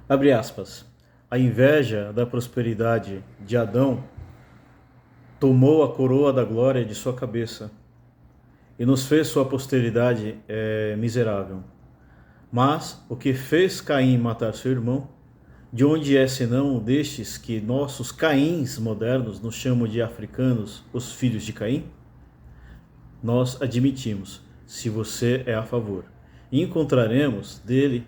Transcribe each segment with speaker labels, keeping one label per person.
Speaker 1: Abre aspas. A inveja da prosperidade de Adão tomou a coroa da glória de sua cabeça e nos fez sua posteridade miserável. Mas o que fez Caim matar seu irmão, de onde é senão destes que nossos Caíns modernos nos chamam de africanos, os filhos de Caim? Nós admitimos, se você é a favor. E encontraremos dele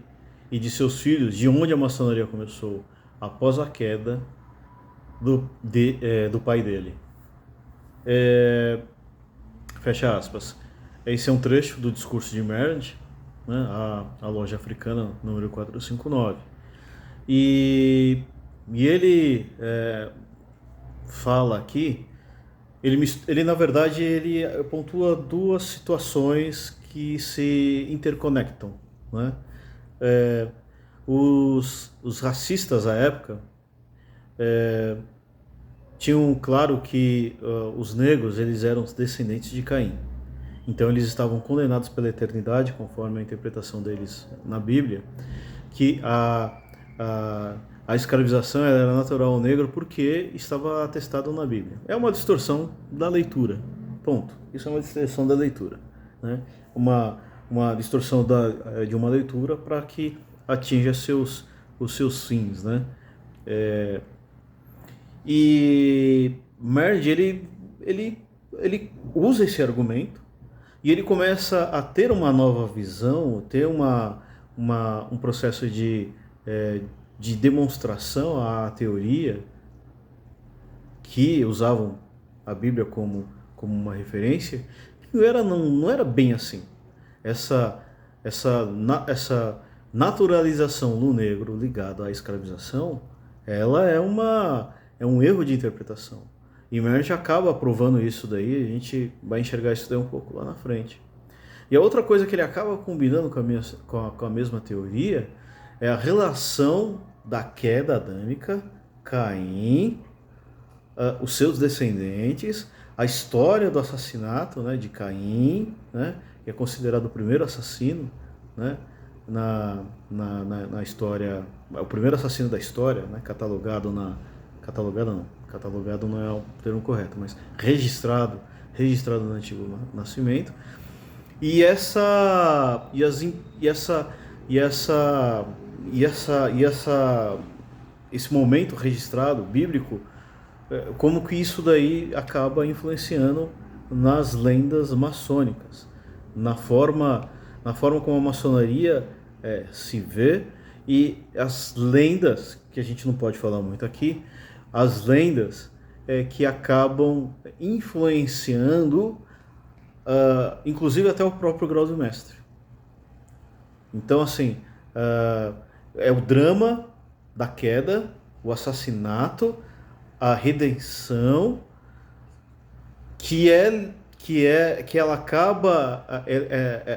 Speaker 1: e de seus filhos de onde a maçonaria começou, após a queda do pai dele. Fecha aspas. Esse é um trecho do discurso de Marriage, né, a loja africana número 459. E ele fala aqui, ele na verdade ele pontua duas situações que se interconectam, né? É, os racistas à época tinham claro que os negros eles eram os descendentes de Caim. Então eles estavam condenados pela eternidade, conforme a interpretação deles na Bíblia, que a escravização era natural ao negro porque estava atestado na Bíblia. É uma distorção da leitura, ponto. Isso é uma distorção da leitura, né? Uma distorção de uma leitura para que atinja os seus fins, né? E Merge, ele usa esse argumento e ele começa a ter uma nova visão, ter um processo de demonstração à teoria que usavam a Bíblia como uma referência, que não era bem assim. Essa naturalização do negro ligada à escravização, ela é um erro de interpretação. E Merge acaba provando isso daí, a gente vai enxergar isso daí um pouco lá na frente. E a outra coisa que ele acaba combinando com a mesma teoria é a relação da queda adâmica, Caim, os seus descendentes, a história do assassinato, né, de Caim, né, que é considerado o primeiro assassino, né, na história, o primeiro assassino da história, né, catalogado não é o termo correto, mas registrado no Antigo Nascimento. E esse momento registrado bíblico, como que isso daí acaba influenciando nas lendas maçônicas, na forma como a maçonaria se vê, e as lendas, que a gente não pode falar muito aqui, as lendas que acabam influenciando, inclusive até o próprio grau do mestre. Então, assim, é o drama da queda, o assassinato, a redenção, que ela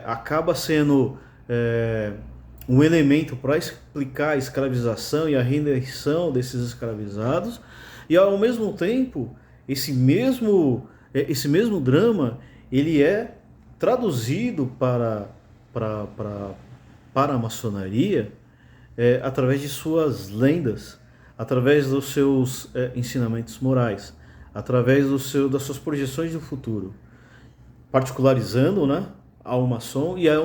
Speaker 1: acaba sendo um elemento para explicar a escravização e a redenção desses escravizados, e ao mesmo tempo esse mesmo drama ele é traduzido para a maçonaria através de suas lendas, através dos seus ensinamentos morais, através das suas projeções do futuro, particularizando, né, ao maçom e a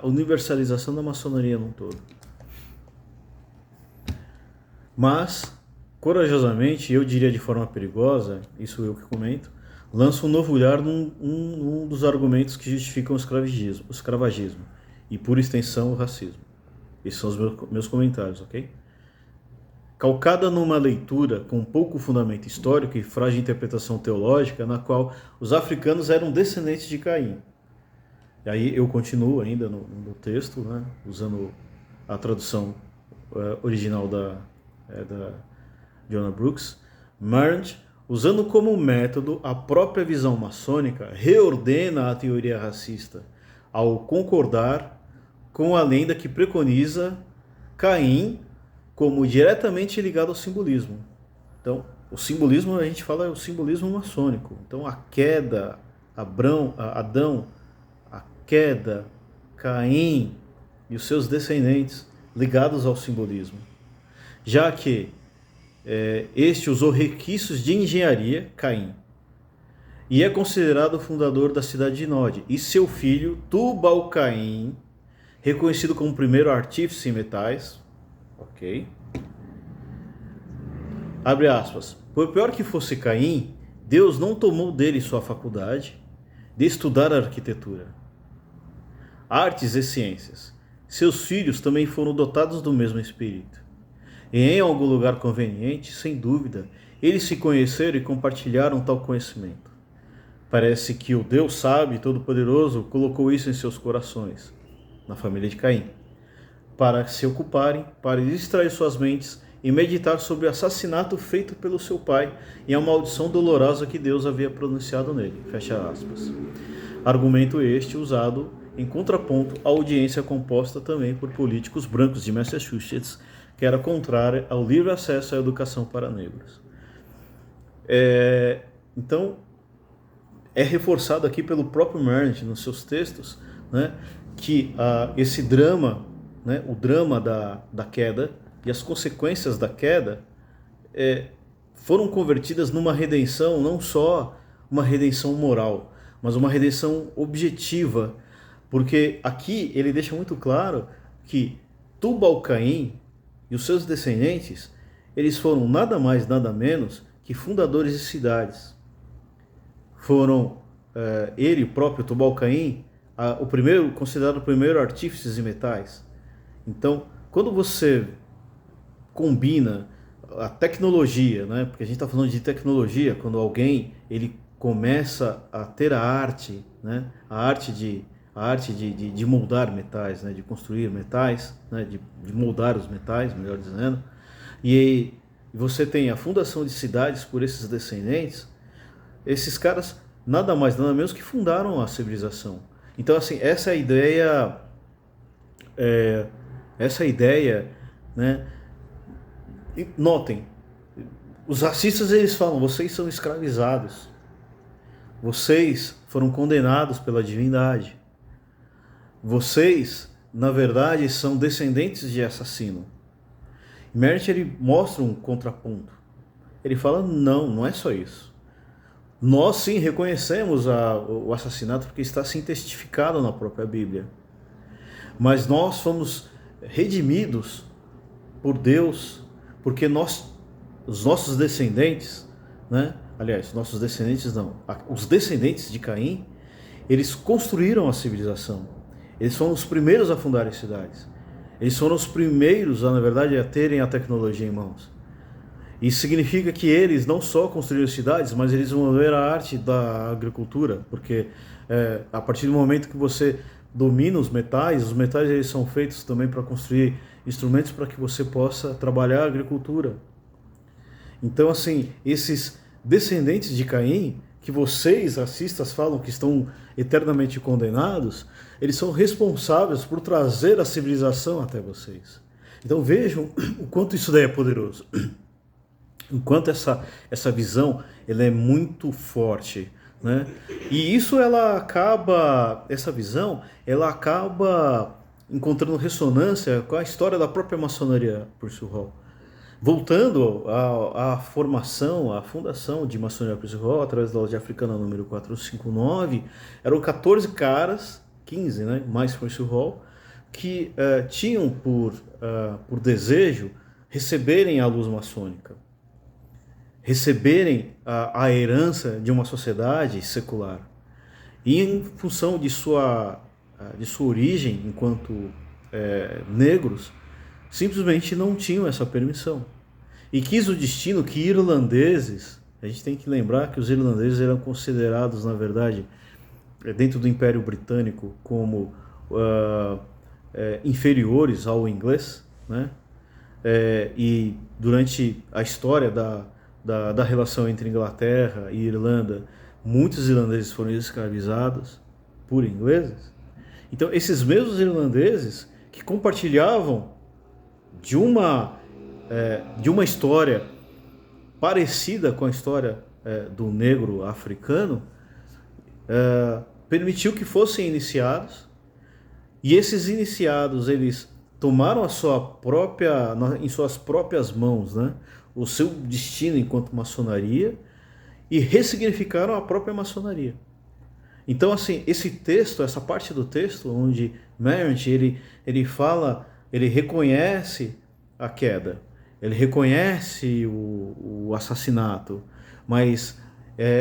Speaker 1: universalização da maçonaria num todo. Mas, corajosamente, eu diria de forma perigosa, isso eu que comento, lança um novo olhar num dos argumentos que justificam o escravagismo e, por extensão, o racismo. Esses são os meus comentários, ok? Calcada numa leitura com pouco fundamento histórico e frágil interpretação teológica, na qual os africanos eram descendentes de Caim. E aí eu continuo ainda no texto, né, usando a tradução original da Jonah Brooks. Marge, usando como método a própria visão maçônica, reordena a teoria racista ao concordar com a lenda que preconiza Caim como diretamente ligado ao simbolismo. Então, o simbolismo, a gente fala, é o simbolismo maçônico. Então, a queda, Adão, a queda, Caim e os seus descendentes ligados ao simbolismo, já que este usou requisitos de engenharia, Caim, e é considerado o fundador da cidade de Nod, e seu filho Tubal-Caim, reconhecido como o primeiro artífice em metais, ok? Abre aspas. Por pior que fosse Caim, Deus não tomou dele sua faculdade de estudar a arquitetura, artes e ciências. Seus filhos também foram dotados do mesmo espírito. E em algum lugar conveniente, sem dúvida, eles se conheceram e compartilharam tal conhecimento. Parece que o Deus sábio e todo-poderoso colocou isso em seus corações, na família de Caim, para se ocuparem, para distrair suas mentes e meditar sobre o assassinato feito pelo seu pai e a maldição dolorosa que Deus havia pronunciado nele. Fecha aspas. Argumento este usado em contraponto à audiência composta também por políticos brancos de Massachusetts, que era contrária ao livre acesso à educação para negros. Então, é reforçado aqui pelo próprio Marnet nos seus textos, né, que esse drama, né, o drama da queda e as consequências da queda foram convertidas numa redenção, não só uma redenção moral, mas uma redenção objetiva, porque aqui ele deixa muito claro que Tubal-Caim e os seus descendentes, eles foram nada mais, nada menos que fundadores de cidades. Foram ele, o próprio Tubal-Caim, considerado o primeiro artífice de metais. Então, quando você combina a tecnologia, né? Porque a gente está falando de tecnologia, quando alguém ele começa a ter a arte, né? A arte de moldar metais, né? De construir metais, né? De moldar os metais, melhor dizendo. E você tem a fundação de cidades por esses descendentes. Esses caras nada mais, nada menos que fundaram a civilização. Então, assim, essa ideia, né? E notem, os racistas eles falam: vocês são escravizados, vocês foram condenados pela divindade, vocês, na verdade, são descendentes de assassino. Marnet ele mostra um contraponto. Ele fala: não é só isso. Nós sim reconhecemos o assassinato porque está sim testificado na própria Bíblia. Mas nós fomos redimidos por Deus, porque os nossos descendentes, né? Aliás, nossos descendentes não, os descendentes de Caim, eles construíram a civilização. Eles foram os primeiros a fundarem cidades. Eles foram os primeiros, na verdade, a terem a tecnologia em mãos. Isso significa que eles não só construíram cidades, mas eles desenvolveram a arte da agricultura, porque a partir do momento que você domina os metais eles são feitos também para construir instrumentos para que você possa trabalhar a agricultura. Então, assim, esses descendentes de Caim, que vocês, racistas, falam que estão eternamente condenados, eles são responsáveis por trazer a civilização até vocês. Então vejam o quanto isso daí é poderoso. Enquanto essa visão ela é muito forte, né? E isso essa visão ela acaba encontrando ressonância com a história da própria maçonaria Percival Hall. Voltando à formação, à fundação de maçonaria Percival Hall, através da loja africana número 459, eram 14 caras, 15, né, mais Percival Hall, que tinham por desejo receberem a luz maçônica, receberem a herança de uma sociedade secular. E em função de sua origem enquanto negros, simplesmente não tinham essa permissão. E quis o destino que irlandeses, a gente tem que lembrar que os irlandeses eram considerados, na verdade, dentro do Império Britânico, como inferiores ao inglês, né? E durante a história da relação entre Inglaterra e Irlanda, muitos irlandeses foram escravizados por ingleses. Então, esses mesmos irlandeses que compartilhavam de uma história parecida com a história do negro africano, permitiu que fossem iniciados, e esses iniciados eles tomaram em suas próprias mãos, né, o seu destino enquanto maçonaria e ressignificaram a própria maçonaria. Então, assim, esse texto, essa parte do texto, onde Merritt, ele fala, ele reconhece a queda, ele reconhece o assassinato, mas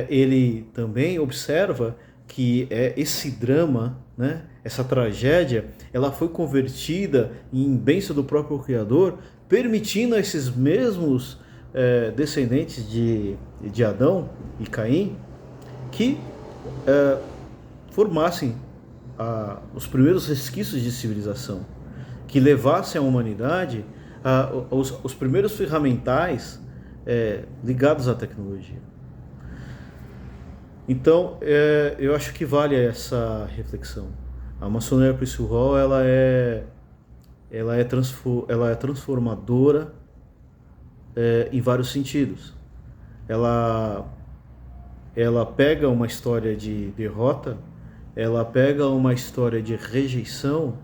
Speaker 1: ele também observa que esse drama, né, essa tragédia, ela foi convertida em bênção do próprio Criador, permitindo a esses mesmos descendentes de Adão e Caim que formassem os primeiros resquícios de civilização, que levassem a humanidade os primeiros ferramentais ligados à tecnologia. Então, eu acho que vale essa reflexão. A maçonaria Priesthood Hall, ela é transformadora em vários sentidos. Ela pega uma história de derrota, ela pega uma história de rejeição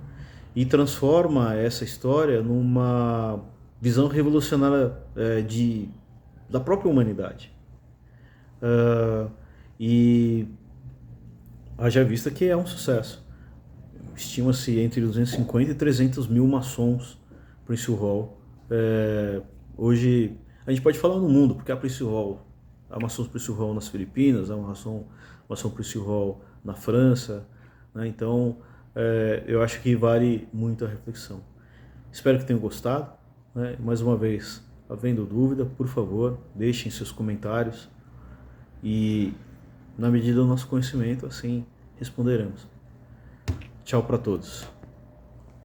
Speaker 1: e transforma essa história numa visão revolucionária da própria humanidade. E haja vista que é um sucesso. Estima-se entre 250 e 300 mil maçons Priesthood Hall. Hoje, a gente pode falar no mundo, porque a Priesthood Hall, a maçons Priesthood Hall nas Filipinas, a maçom Priesthood Hall na França, né? Então, eu acho que vale muito a reflexão. Espero que tenham gostado, né? Mais uma vez, havendo dúvida, por favor, deixem seus comentários e, na medida do nosso conhecimento, assim responderemos. Tchau para todos.